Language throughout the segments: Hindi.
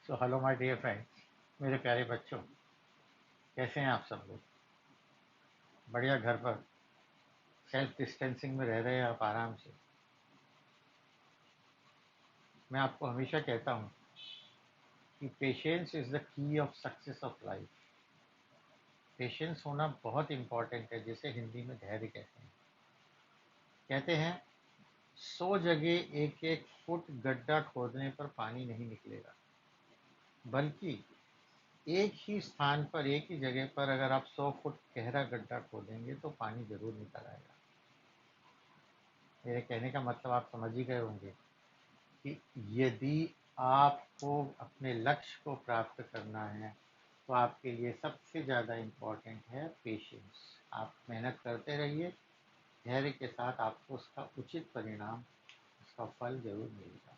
So hello my dear friends, मेरे प्यारे बच्चों, कैसे हैं आप सब लोग? बढ़िया, घर पर सेल्फ डिस्टेंसिंग में रह रहे हैं आप आराम से। मैं आपको हमेशा कहता हूँ कि patience is the key of success of life. Patience होना बहुत इम्पॉर्टेंट है, जिसे हिंदी में धैर्य कहते हैं। कहते हैं 100 जगह एक एक फुट गड्ढा खोदने पर पानी नहीं निकलेगा, बल्कि एक ही स्थान पर, एक ही जगह पर अगर आप 100 फुट गहरा गड्ढा खोदेंगे तो पानी जरूर निकल आएगा। मेरे कहने का मतलब आप समझ ही गए होंगे कि यदि आपको अपने लक्ष्य को प्राप्त करना है तो आपके लिए सबसे ज़्यादा इम्पोर्टेंट है पेशेंस। आप मेहनत करते रहिए, धैर्य के साथ आपको उसका उचित परिणाम, उसका फल ज़रूर मिलेगा।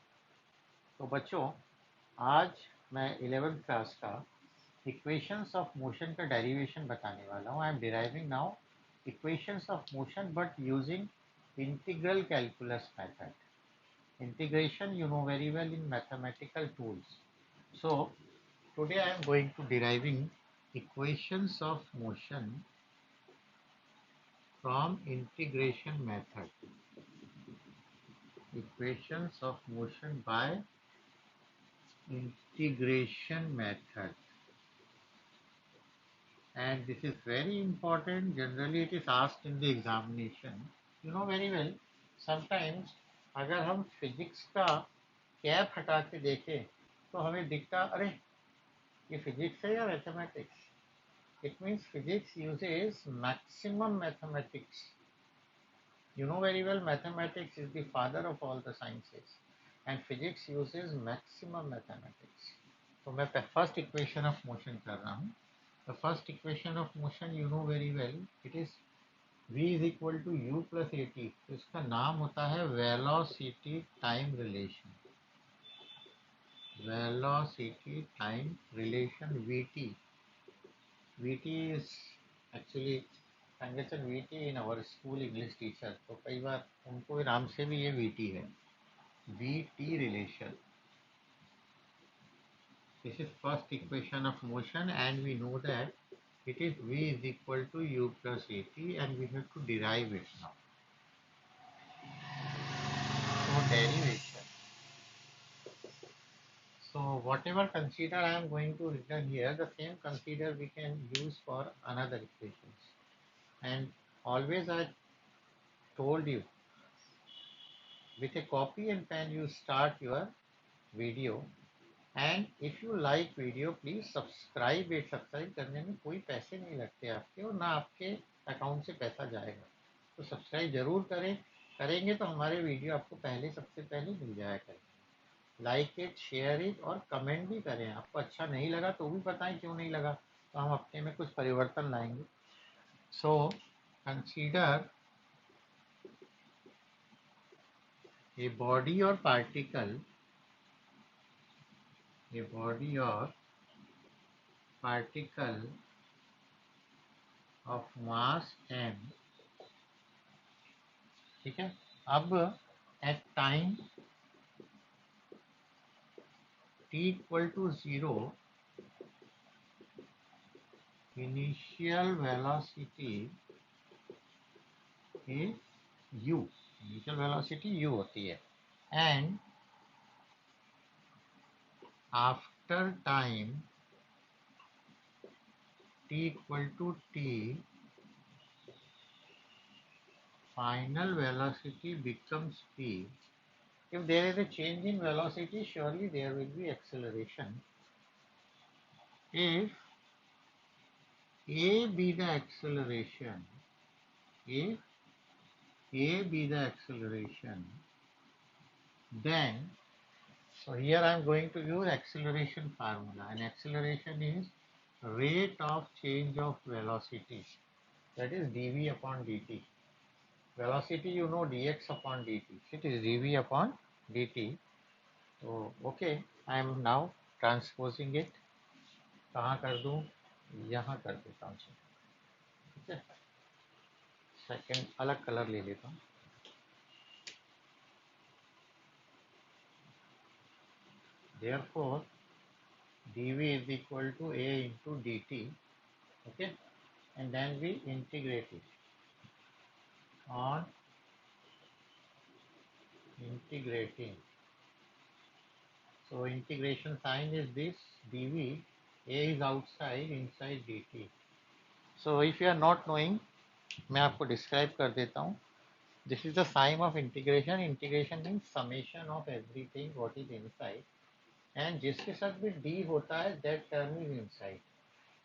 तो बच्चों, आज मैं 11th क्लास का इक्वेशंस ऑफ मोशन का डेरिवेशन बताने वाला हूँ। I am deriving now equations of motion but using integral calculus method. Integration you know very well in mathematical tools. So today I am going to deriving equations of motion from integration method. Equations of motion by integration method. And this is very important. Generally it is asked in the examination. You know very well, sometimes अगर हम फिजिक्स का कैप हटा के देखें तो हमें दिखता, अरे ये फिजिक्स है या mathematics. It means physics uses maximum mathematics. You know very well mathematics is the father of all the sciences and physics uses maximum mathematics. तो मैं first equation of motion कर रहा हूँ. The first equation of motion you know very well. It is v is equal to u plus at. तो इसका नाम होता है velocity time relation. Velocity time relation vt. VT is actually congestion VT in our school English teacher, तो कई बार उनको नाम से भी ये VT है, VT relation. This is first equation of motion and we know that it is V is equal to U plus AT and we have to derive it now. So derivation. So whatever consider I am going to written here, the same consider we can use for another equations. And always I told you, with a copy and pen you start your video, and if you like video please subscribe it. Subscribe करने में कोई पैसे नहीं लगते आपके और ना आपके अकाउंट से पैसा जाएगा, तो सब्सक्राइब जरूर करें। करेंगे तो हमारे वीडियो आपको पहले, सबसे पहले मिल जाया करें। लाइक इट, शेयर इट और कमेंट भी करें। आपको अच्छा नहीं लगा तो भी बताएं क्यों नहीं लगा, तो हम अपने में कुछ परिवर्तन लाएंगे। सो कंसीडर ए बॉडी और particle, a body or particle of mass m, ठीक है। अब at time t equal to 0 initial velocity is u, initial velocity u होती है, and after time t equal to t final velocity becomes p. If there is a change in velocity, surely there will be acceleration. If a be the acceleration, if a be the acceleration, then, so here I am going to use acceleration formula, and acceleration is rate of change of velocity, that is dv upon dt. Velocity you know dx upon dt, it is dv upon dt. So okay, I am now transposing it. कहाँ कर दूँ, यहाँ कर देता हूँ, ठीक है। सेकेंड अलग कलर ले लेता हूँ। Therefore dv is equal to a into dt. Okay, and then we integrate it on integrating. So integration sign is this dv, a is outside, inside dt. So if you are not knowing, मैं आपको describe कर देता हूँ. This is the sign of integration. Integration means summation of everything what is inside. And जिसके साथ भी d होता है, that term is inside.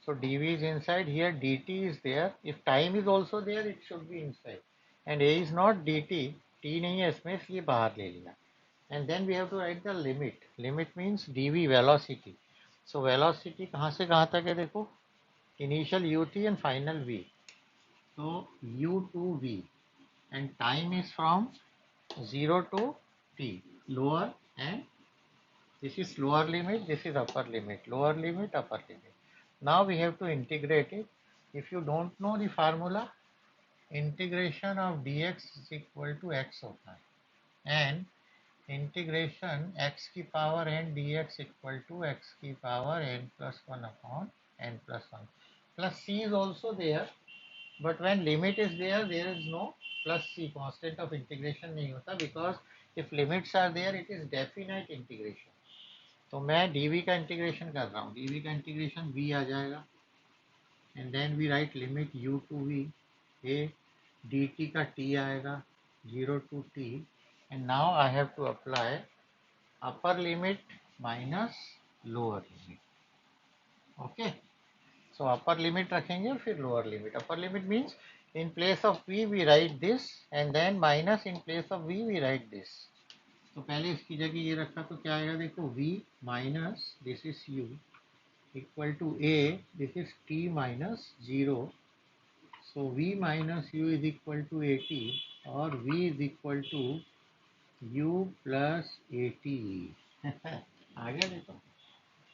So dv is inside, here dt is there. If time is also there, it should be inside. And a is not dt, t नहीं है इसमें, इसलिए बाहर ले लिया. And then we have to write the limit. Limit means dv velocity. So velocity कहाँ से कहाँ तक है देखो, initial ut and final v. So u to v, and time is from 0 to t, lower, and this is lower limit, this is upper limit, lower limit, upper limit. Now we have to integrate it. If you don't know the formula, integration of dx is equal to x होता है, and integration x की power n dx equal to x की power n plus 1 upon n plus 1. Plus c is also there, but when limit is there, there is no plus c, constant of integration नहीं होता, because if limits are there, it is definite integration. तो मैं dv का इंटीग्रेशन कर रहा हूँ, dv का इंटीग्रेशन v आ जाएगा, and then we write limit u to v, a dt का t आएगा 0 to t, and now I have to apply upper limit minus lower limit. Okay, so upper limit रखेंगे फिर lower limit. Upper limit means in place of v we write this, and then minus in place of v we write this. तो पहले इसकी जगह ये रखा तो क्या आएगा देखो, v minus this is u equal to a, this is t minus 0. So v minus u is equal to at, और v is equal to u plus at. आ गया देखो,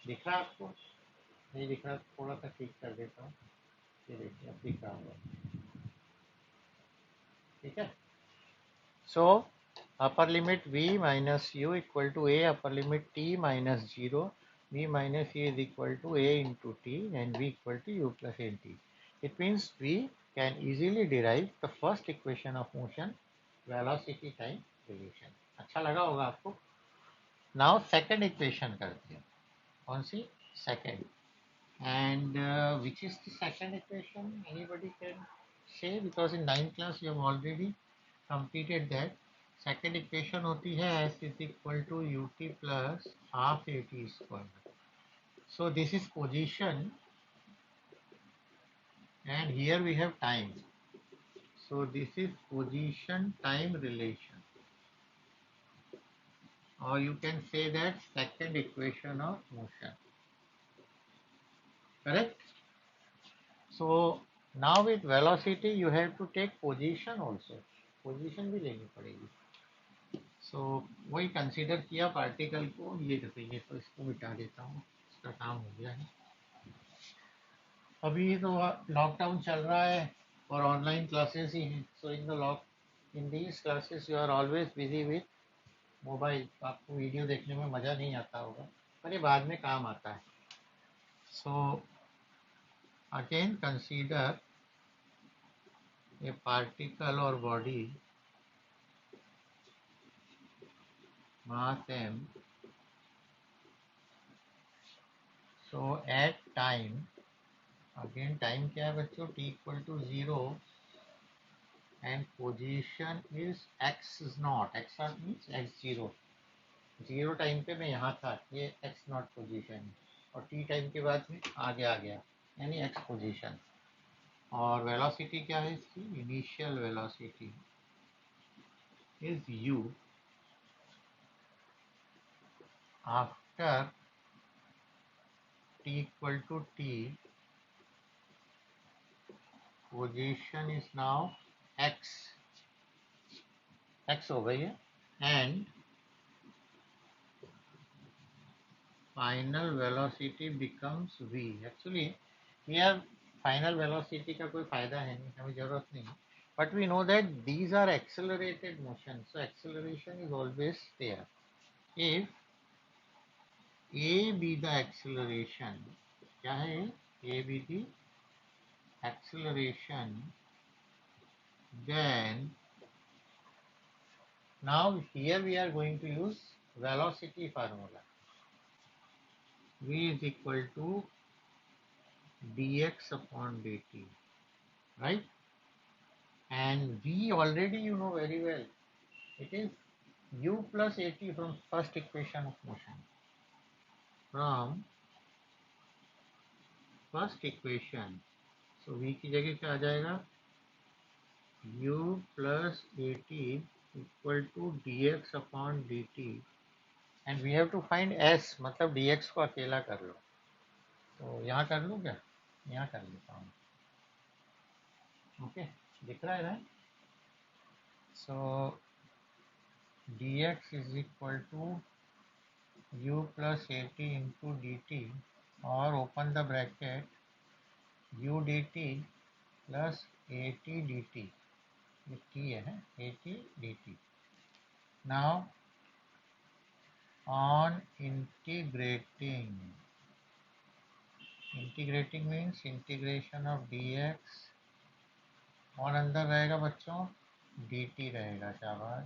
दिख रहा आपको? नहीं दिख रहा, थोड़ा सा ठीक कर देता हूँ. ये देखिए अब दिख रहा होगा. ठीक है. So upper limit v minus u equal to a, upper limit t minus 0, v minus a is equal to a into t, and v equal to u plus nt. It means we can easily derive the first equation of motion, velocity time relation. अच्छा लगा होगा आपको. Now second equation करते हैं. कौन सी? Second. And which is the second equation? Anybody can say, because in 9th class you have already completed that. Second equation होती है s is equal to ut plus half at square. So this is position, and here we have time. So this is position time relation, or you can say that second equation of motion. Correct? So now with velocity you have to take position also. Position भी लेनी पड़ेगी. सो वही कंसीडर किया पार्टिकल को. ये देखिए, तो इसको मिटा देता हूँ, इसका काम हो गया है. अभी तो लॉकडाउन चल रहा है और ऑनलाइन क्लासेस ही हैं. So in these classes you are always busy with mobile. आपको वीडियो देखने में मज़ा नहीं आता होगा, पर ये बाद में काम आता है. So again consider a particle और body mass m. So at time, again time क्या है बच्चों, t equal to 0, and position is x naught. X naught means x0. 0 time पे मैं यहाँ था, ये x naught पोजीशन, और t टाइम के बाद में आगे आ गया, यानी x पोजीशन. और वेलोसिटी क्या है इसकी, initial velocity is u after t equal to t, position is now x हो गई है, and final velocity becomes v. Actually here final velocity का कोई फायदा है नहीं, हमें जरूरत नहीं. But we know that these are accelerated motion, so acceleration is always there. If A be the acceleration, क्या है ये? A be the acceleration, then now here we are going to use velocity formula. V is equal to dx upon dt, right? And V already you know very well. It is u plus at from first equation of motion. From first equation, so V की जगह क्या आ जाएगा? U plus at equal to dx upon dt, and we have to find s, मतलब dx को अकेला कर लो. तो यहाँ कर लूँ क्या? यहाँ कर लेता हूँ. ओके, दिख रहा है ना? So dx is equal to u plus at into dt, और open the bracket u dt plus at dt, ये t है, at dt. Now on integrating means integration of dx, और अंदर रहेगा बच्चों dt रहेगा. शाबाश.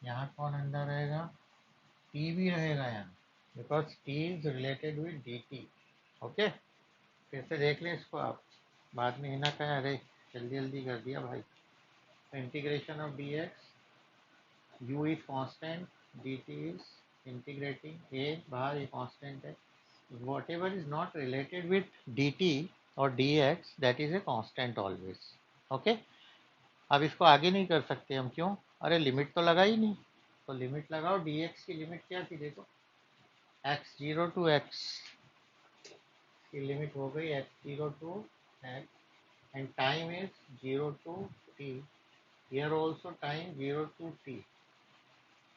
यहाँ कौन अंदर रहेगा? t भी रहेगा यहाँ, because t is related with dt. Okay, फिर से देख लें इसको आप, बाद में ना कहें अरे जल्दी जल्दी कर दिया भाई. Integration of dx, u is constant, dt is integrating, a बाहर ये constant है. Whatever is not related with dt or dx, that is a constant always. Okay, अब इसको आगे नहीं कर सकते हम. क्यों? अरे लिमिट तो लगा ही नहीं. तो लिमिट लगाओ. dx की लिमिट क्या थी? देखो, x0 to x की लिमिट हो गई x0 to x, and time is 0 to t. Here also time 0 to t.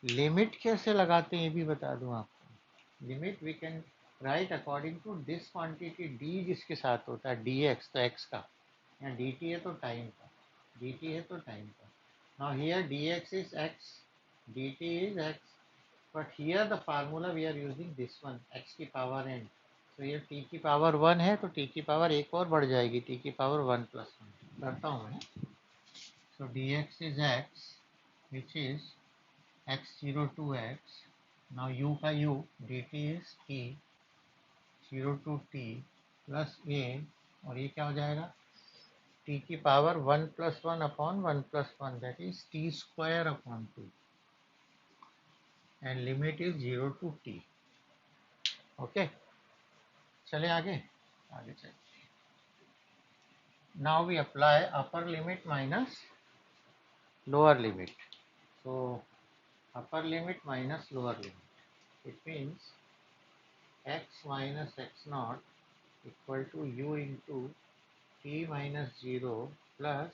Limit कैसे लगाते हैं ये भी बता दूं आपको. Limit we can write according to this quantity d जिसके साथ होता है dx, तो x का, या dt है तो टाइम का, dt है तो टाइम का. Now here dx is x, dt is x, but here the formula we are using this one, x की पावर n. तो ये t की पावर 1 है तो t की पावर एक और बढ़ जाएगी, t की पावर 1 plus 1. करता हूँ मैं. So dx is x, which is x0 to x. Now u का u, dt is t 0 to t plus a, और ये क्या हो जाएगा? t की power 1 plus 1 upon 1 plus 1, that is t square upon 2, and limit is 0 to t. Okay, चले आगे. आगे चले. Now we apply upper limit minus lower limit. So upper limit minus lower limit, it means x minus x naught equal to u into t minus 0 plus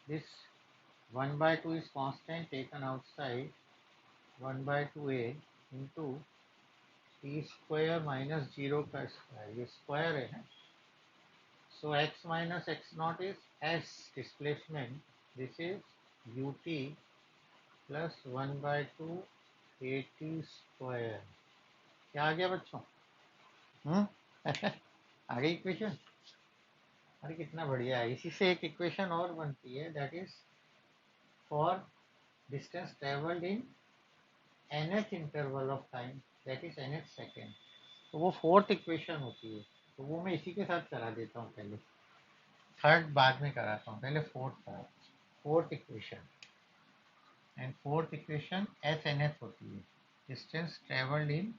this 1 by 2 is constant taken outside, 1 by 2a into t square minus 0 का स्क्वायर, ये स्क्वायर है ना. So x minus x naught is s displacement, this is ut plus 1 by 2 at square. क्या आ गया बच्चों? आ गई इक्वेशन. अरे कितना बढ़िया है. इसी से एक इक्वेशन और बनती है, that is for distance travelled in nth interval of time, that is nth second. तो वो फोर्थ इक्वेशन होती है. तो वो मैं इसी के साथ करा देता हूँ पहले, थर्ड बाद में कराता हूँ, पहले fourth equation. And fourth equation S n s होती है, distance travelled in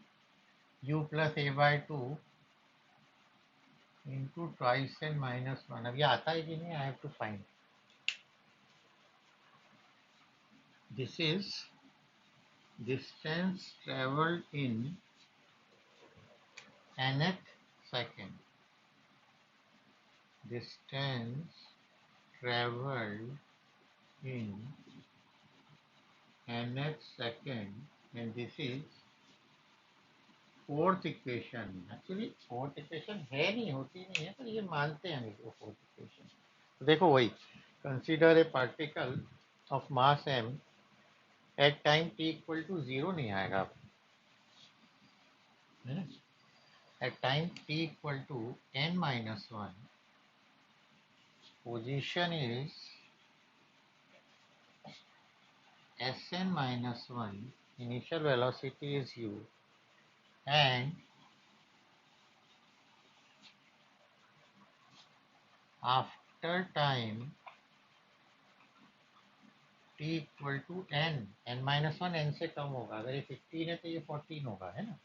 u plus a by two into twice n minus one. अब ये आता है कि नहीं, I have to find. This is distance traveled in nth second. Distance traveled in nth second, and this is fourth equation. Actually fourth equation है नहीं, होती नहीं है, पर ये मानते हैं हम इसको फोर्थ इक्वेशन. तो देखो वही, consider a particle of mass m at time t equal to 0 नहीं आएगा. है ना. At time t equal to n minus 1, position is Sn minus 1, initial velocity is u, and after time t equal to n minus 1 n से कम होगा. अगर ये 15 है तो ये 14 होगा, है ना.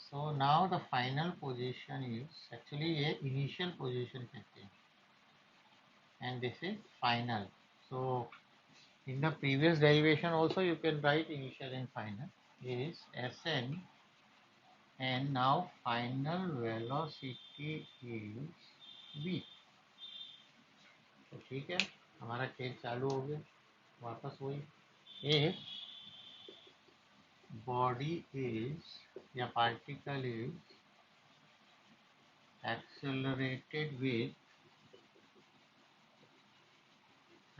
So now the final position is, actually ये initial position कहते हैं, and this is final. So in the previous derivation also you can write initial and final is Sn, and now final velocity is v. तो ठीक है, हमारा खेल चालू हो गया. वापस वही, if body is या particle is accelerated with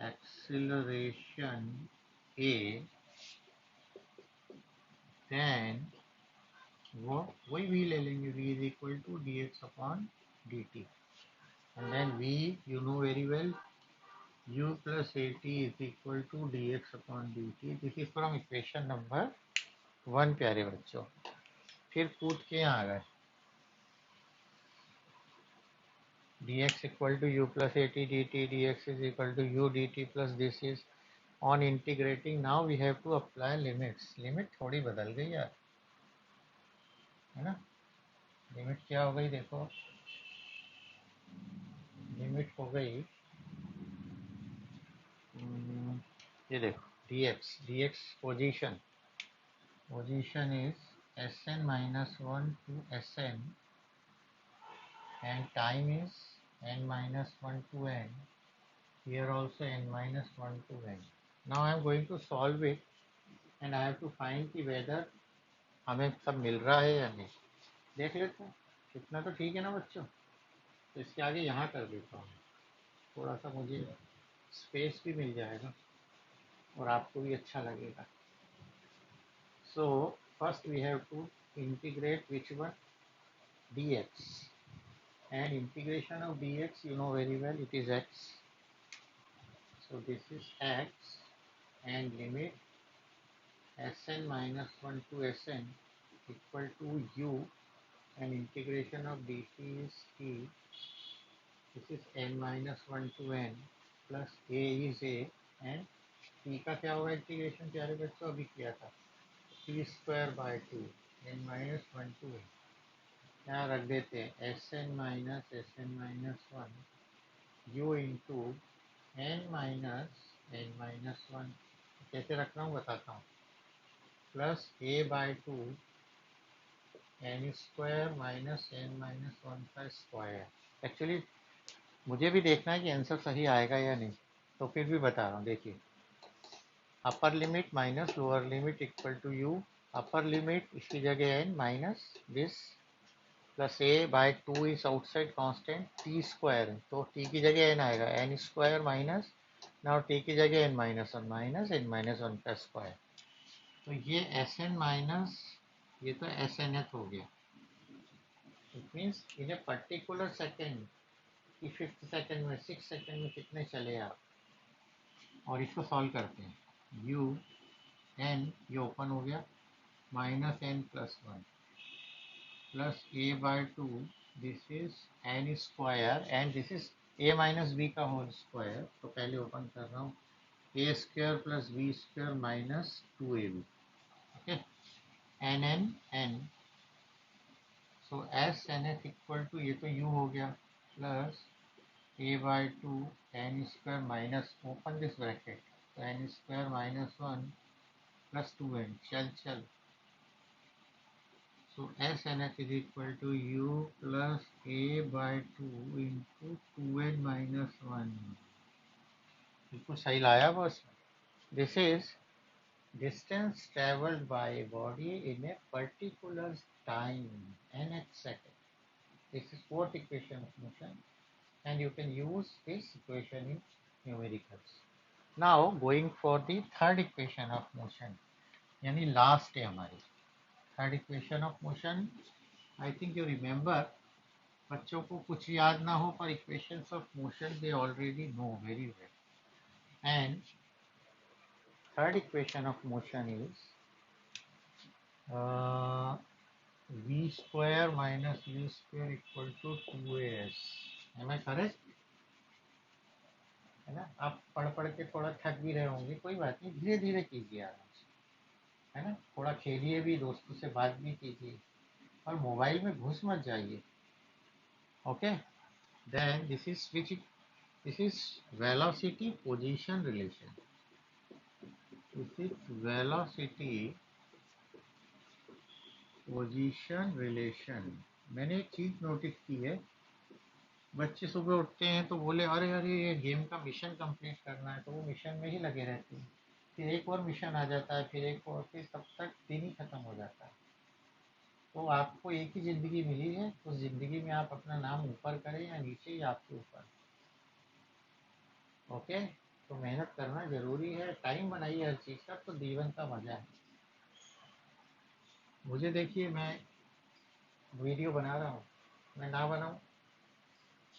acceleration a, then वो वही v ले लेंगे. v is equal to dx upon dt, and then v you know very well, u plus at is equal to dx upon dt. This is from equation number 1 प्यारे बच्चों. फिर कूद के यहाँ आ गए. dx equal to u plus at dt, dx is equal to u dt plus this is on integrating. Now we have to apply limits. Limit थोड़ी बदल गई यार, है ना. लिमिट क्या हो गई देखो, लिमिट हो गई ये देखो, dx position is Sn minus 1 to Sn, and time is n minus 1 to n. Here also n minus 1 to n. Now I am going to solve it, and I have to find कि whether हमें सब मिल रहा है या नहीं. देख लेते हैं. इतना तो ठीक है ना बच्चों. तो इसके आगे यहाँ कर देता हूँ, थोड़ा सा मुझे स्पेस भी मिल जाएगा और आपको भी अच्छा लगेगा. So first we have to integrate which one, dx, and integration of dx you know very well, it is x. So this is x, and limit Sn minus 1 to Sn equal to u, and integration of dt is t. This is n minus 1 to n plus a is a, and t का क्या होगा इंटीग्रेशन प्यारे बच्चों, अभी किया था, t square by 2 n minus 1 to n. यहाँ रख देते हैं Sn minus 1 u into n minus 1. कैसे रख रहा हूँ बताता हूँ. Plus a by 2 n square minus n minus 1 का स्क्वायर. एक्चुअली मुझे भी देखना है कि आंसर सही आएगा या नहीं, तो फिर भी बता रहा हूँ. देखिए, upper limit minus lower limit equal to u. Upper limit इसकी जगह n minus this plus a by 2 is outside constant, t square है तो t की जगह n आएगा, n square minus, now t की जगह n minus 1 minus n minus 1 का स्क्वायर. तो ये Sn माइनस, ये तो Snth हो गया. It means in a particular second, कि 5th सेकेंड में 6th सेकेंड में कितने चले आप. और इसको सॉल्व करते हैं. u n ये ओपन हो गया, minus n plus 1 plus a by 2, this is n square, and this is a minus b का होल स्क्वायर. तो पहले ओपन कर रहा हूँ, a square plus b square minus 2ab. Okay, n. So S N F equal to, ये तो u हो गया, plus a by 2 n square minus, open this bracket, तो n square minus 1 plus 2n. चल. So SNF is equal to u plus a by 2 into 2n minus 1. बिल्कुल सही लाया बस. This is distance traveled by a body in a particular time, nth second. This is fourth equation of motion, and you can use this equation in numericals. Now going for the third equation of motion, यानी लास्ट है हमारी. Third equation of motion I think you remember, बच्चों को कुछ याद ना हो पर equations of motion they already know very well. And third equation of motion is v square minus u square equal to 2as. Am I correct? है ना. आप पढ़ पढ़ के थोड़ा थक भी रहे होंगे, कोई बात नहीं, धीरे धीरे कीजिए आराम से, है ना. थोड़ा खेलिए भी, दोस्तों से बात भी कीजिए, और मोबाइल में घुस मत जाइए. Okay. Then this is velocity position relation. This is velocity position relation. मैंने एक चीज नोटिस की है, बच्चे सुबह उठते हैं तो बोले अरे अरे ये गेम का मिशन कंप्लीट करना है, तो वो मिशन में ही लगे रहते हैं. फिर एक और मिशन आ जाता है, फिर एक और, फिर तब तक दिन ही खत्म हो जाता है. तो आपको एक ही ज़िंदगी मिली है, उस ज़िंदगी में आप अपना नाम ऊपर करें या नीचे, ही आपके ऊपर. ओके. तो मेहनत करना ज़रूरी है, टाइम बनाइए हर चीज़ का, तो जीवन का मज़ा है. मुझे देखिए, मैं वीडियो बना रहा हूँ, मैं ना बनाऊँ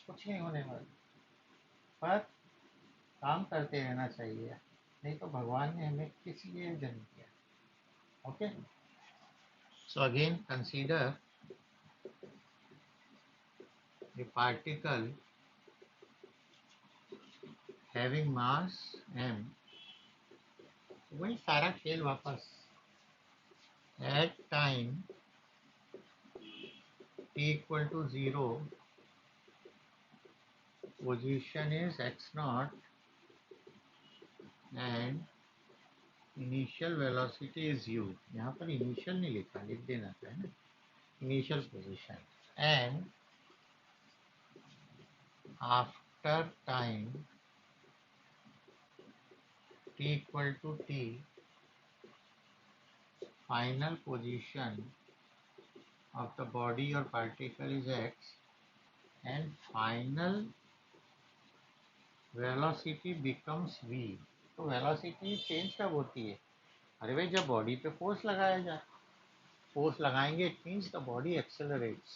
कुछ नहीं होने वाला, पर काम करते रहना चाहिए, नहीं तो भगवान ने हमें किस लिए जन्म किया. Okay. So again consider a particle having mass m. वही सारा खेल वापस. at time t equal to 0, position is x naught and initial velocity is u. यहाँ पर initial नहीं लिखा, लिख देना था, है ना, initial position. and after time t equal to t, final position of the body or particle is x and final velocity becomes v. तो वेलोसिटी चेंज कब होती है? अरे भाई, जब बॉडी पे फोर्स लगाया जाए. फोर्स लगाएंगे, it means the body accelerates.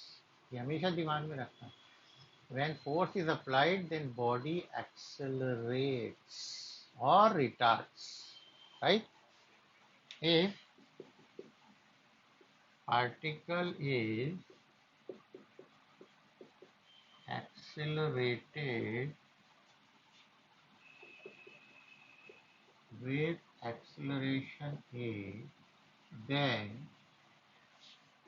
ये हमेशा दिमाग में रखना. When force is applied then body accelerates और retards. Right. If particle is accelerated with acceleration a, then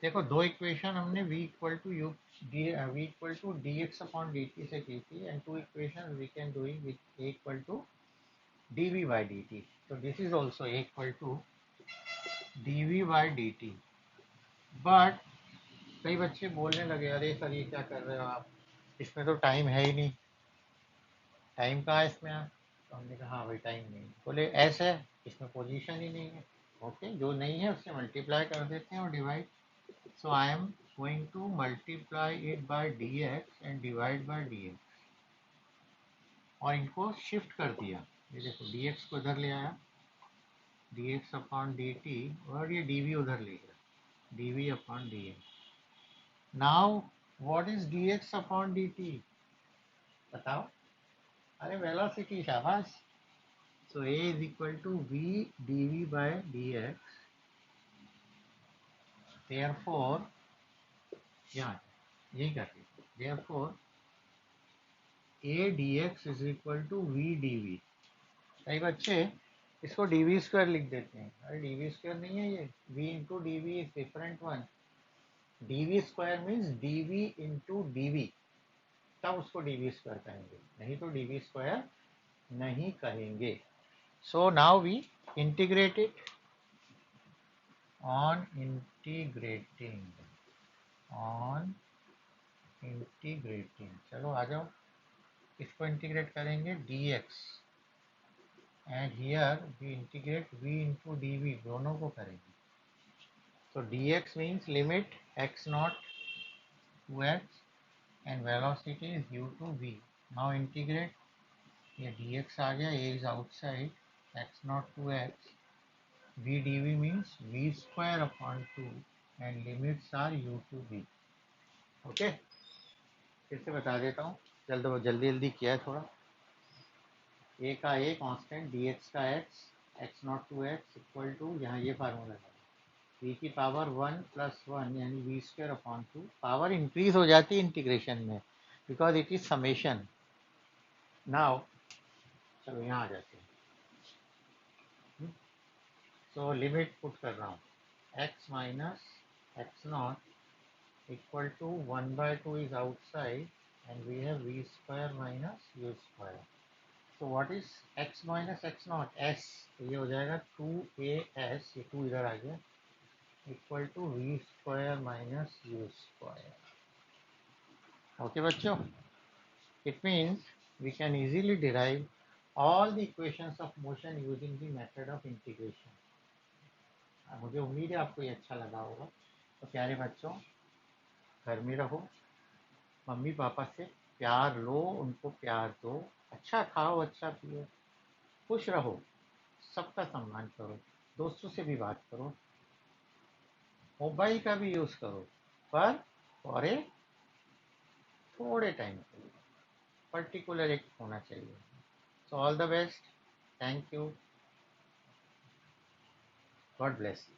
देखो, दो इक्वेशन हमने v equal to u v equal to d x upon d t से की थी, and two equation we can doing with a equal to d v by d t. तो this is also a equal to d v by d t. But कई बच्चे बोलने लगे, अरे सर ये क्या कर रहे हो आप, इसमें तो टाइम है ही नहीं. टाइम कहाँ है इसमें? आप, तो हमने कहा हाँ भाई टाइम नहीं. बोले ऐसे है, इसमें पोजीशन ही नहीं है. ओके, जो नहीं है उससे मल्टीप्लाई कर देते हैं और divide. So I am going to multiply it by dx and divide by dx. और इनको शिफ्ट कर दिया. ये देखो, dx को इधर ले आया, dx अपॉन dt, और ये dv उधर ले गया, dv upon dx. Now what is dx upon dt? बताओ. अरे वेलोसिटी, शाबाश. So a is equal to v dv by dx. Therefore, यहाँ यही कर लीजिए. Therefore a dx is equal to v dv. कई बच्चे इसको dv स्क्वायर लिख देते हैं. अरे dv स्क्वायर नहीं है ये, v into d v is different one. dv square means dv into dv, तब उसको dv स्क्वायर कहेंगे, नहीं तो dv स्क्वायर नहीं कहेंगे. So now we integrate it. On integrating, चलो आ जाओ, इसको इंटीग्रेट करेंगे dx, and here we integrate v into dv, दोनों को करेंगे. So dx means limit x naught to x and velocity is u to v. Now integrate. ये dx आ गया, a is outside, x naught to x, v dv means v square upon 2 and limits are u to v. Okay, फिर से बता देता हूँ, जल्दी जल्दी किया है थोड़ा। ए का ए कांस्टेंट, डी एक्स का x, x naught to x equal to, यहाँ ये फार्मूला है, वी की पावर 1+1 यानी v square upon 2। Power increase हो जाती है इंटीग्रेशन में because it is summation. Now चलो यहाँ आ जाते हैं। सो लिमिट पुट कर रहा हूँ, x minus x naught equal to 1/2 is outside and we have v square minus u square. So what is x minus x naught, s, तो ये हो जाएगा 2as, ये 2 इधर आ गया, equal to v square minus u square. Okay बच्चों, it means we can easily derive all the equations of motion using the method of integration। मुझे उम्मीद है आपको ये अच्छा लगा होगा। तो प्यारे बच्चों, घर में रहो, मम्मी पापा से प्यार लो, उनको प्यार दो, अच्छा खाओ, अच्छा पियो, खुश रहो, सबका सम्मान करो, दोस्तों से भी बात करो, मोबाइल का भी यूज़ करो, पर फॉर ए थोड़े टाइम के लिए, पर्टिकुलर एक होना चाहिए। So all the best, thank you, God bless you.